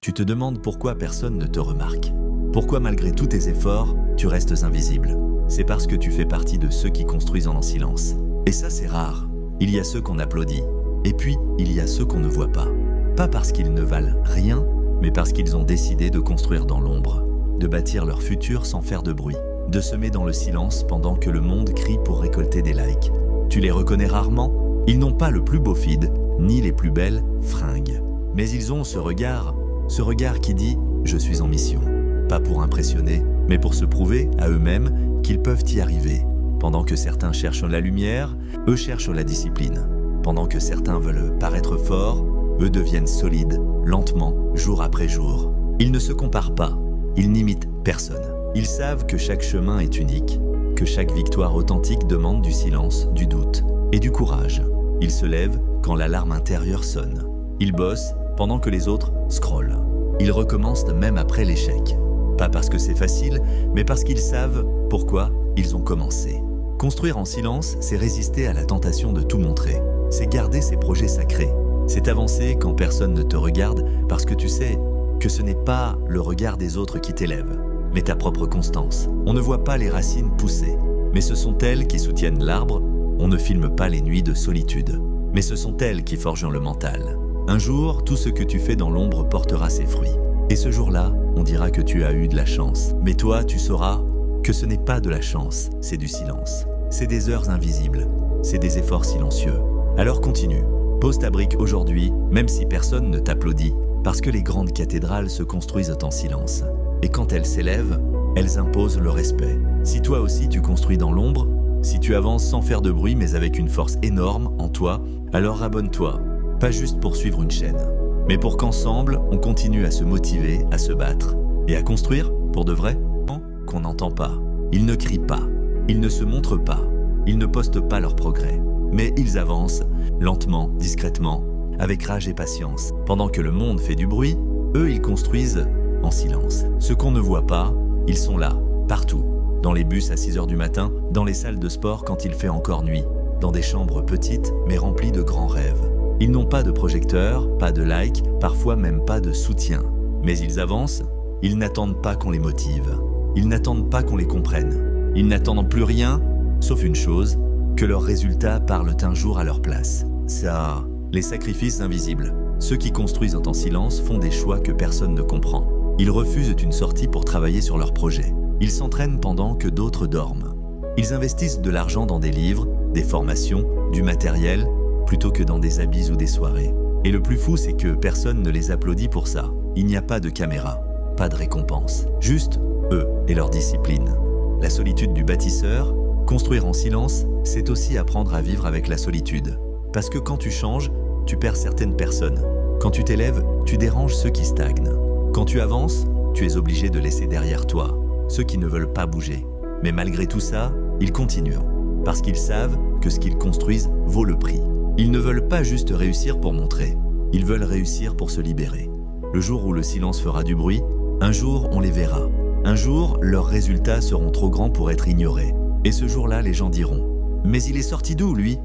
Tu te demandes pourquoi personne ne te remarque. Pourquoi malgré tous tes efforts, tu restes invisible. C'est parce que tu fais partie de ceux qui construisent en silence. Et ça, c'est rare. Il y a ceux qu'on applaudit. Et puis, il y a ceux qu'on ne voit pas. Pas parce qu'ils ne valent rien, mais parce qu'ils ont décidé de construire dans l'ombre, de bâtir leur futur sans faire de bruit, de semer dans le silence pendant que le monde crie pour récolter des likes. Tu les reconnais rarement. Ils n'ont pas le plus beau feed, ni les plus belles fringues. Mais ils ont ce regard qui dit « je suis en mission ». Pas pour impressionner, mais pour se prouver à eux-mêmes qu'ils peuvent y arriver. Pendant que certains cherchent la lumière, eux cherchent la discipline. Pendant que certains veulent paraître forts, eux deviennent solides, lentement, jour après jour. Ils ne se comparent pas, ils n'imitent personne. Ils savent que chaque chemin est unique, que chaque victoire authentique demande du silence, du doute et du courage. Ils se lèvent quand l'alarme intérieure sonne. Ils bossent pendant que les autres scrollent. Ils recommencent même après l'échec. Pas parce que c'est facile, mais parce qu'ils savent pourquoi ils ont commencé. Construire en silence, c'est résister à la tentation de tout montrer. C'est garder ses projets sacrés. C'est avancer quand personne ne te regarde parce que tu sais que ce n'est pas le regard des autres qui t'élève, mais ta propre constance. On ne voit pas les racines pousser, mais ce sont elles qui soutiennent l'arbre. On ne filme pas les nuits de solitude, mais ce sont elles qui forgent le mental. Un jour, tout ce que tu fais dans l'ombre portera ses fruits. Et ce jour-là, on dira que tu as eu de la chance. Mais toi, tu sauras que ce n'est pas de la chance, c'est du silence. C'est des heures invisibles, c'est des efforts silencieux. Alors continue, pose ta brique aujourd'hui, même si personne ne t'applaudit, parce que les grandes cathédrales se construisent en silence. Et quand elles s'élèvent, elles imposent le respect. Si toi aussi tu construis dans l'ombre, si tu avances sans faire de bruit mais avec une force énorme en toi, alors abonne-toi. Pas juste pour suivre une chaîne, mais pour qu'ensemble, on continue à se motiver, à se battre et à construire, pour de vrai, qu'on n'entend pas. Ils ne crient pas, ils ne se montrent pas, ils ne postent pas leurs progrès, mais ils avancent, lentement, discrètement, avec rage et patience. Pendant que le monde fait du bruit, eux, ils construisent en silence. Ce qu'on ne voit pas, ils sont là, partout. Dans les bus à 6h du matin, dans les salles de sport quand il fait encore nuit, dans des chambres petites mais remplies de grands rêves. Ils n'ont pas de projecteurs, pas de likes, parfois même pas de soutien. Mais ils avancent, ils n'attendent pas qu'on les motive. Ils n'attendent pas qu'on les comprenne. Ils n'attendent plus rien, sauf une chose, que leurs résultats parlent un jour à leur place. Ça, les sacrifices invisibles. Ceux qui construisent en silence font des choix que personne ne comprend. Ils refusent une sortie pour travailler sur leur projet. Ils s'entraînent pendant que d'autres dorment. Ils investissent de l'argent dans des livres, des formations, du matériel, plutôt que dans des habits ou des soirées. Et le plus fou, c'est que personne ne les applaudit pour ça. Il n'y a pas de caméra, pas de récompense. Juste eux et leur discipline. La solitude du bâtisseur, construire en silence, c'est aussi apprendre à vivre avec la solitude. Parce que quand tu changes, tu perds certaines personnes. Quand tu t'élèves, tu déranges ceux qui stagnent. Quand tu avances, tu es obligé de laisser derrière toi ceux qui ne veulent pas bouger. Mais malgré tout ça, ils continuent. Parce qu'ils savent que ce qu'ils construisent vaut le prix. Ils ne veulent pas juste réussir pour montrer, ils veulent réussir pour se libérer. Le jour où le silence fera du bruit, un jour on les verra. Un jour, leurs résultats seront trop grands pour être ignorés. Et ce jour-là, les gens diront « Mais il est sorti d'où, lui ?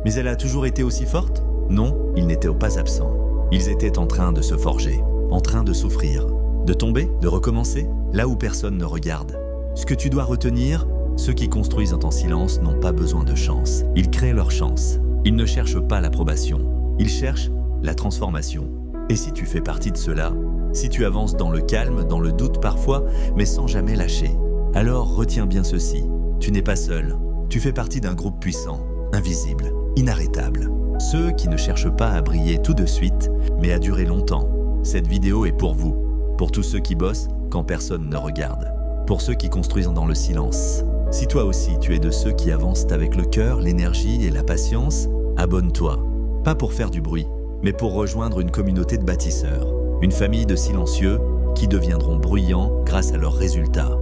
Mais elle a toujours été aussi forte ?» Non, ils n'étaient pas absents. Ils étaient en train de se forger, en train de souffrir, de tomber, de recommencer, là où personne ne regarde. Ce que tu dois retenir, ceux qui construisent en silence n'ont pas besoin de chance. Ils créent leur chance. Ils ne cherchent pas l'approbation, ils cherchent la transformation. Et si tu fais partie de cela, si tu avances dans le calme, dans le doute parfois, mais sans jamais lâcher, alors retiens bien ceci, tu n'es pas seul, tu fais partie d'un groupe puissant, invisible, inarrêtable. Ceux qui ne cherchent pas à briller tout de suite, mais à durer longtemps. Cette vidéo est pour vous, pour tous ceux qui bossent quand personne ne regarde, pour ceux qui construisent dans le silence. Si toi aussi tu es de ceux qui avancent avec le cœur, l'énergie et la patience, abonne-toi. Pas pour faire du bruit, mais pour rejoindre une communauté de bâtisseurs. Une famille de silencieux qui deviendront bruyants grâce à leurs résultats.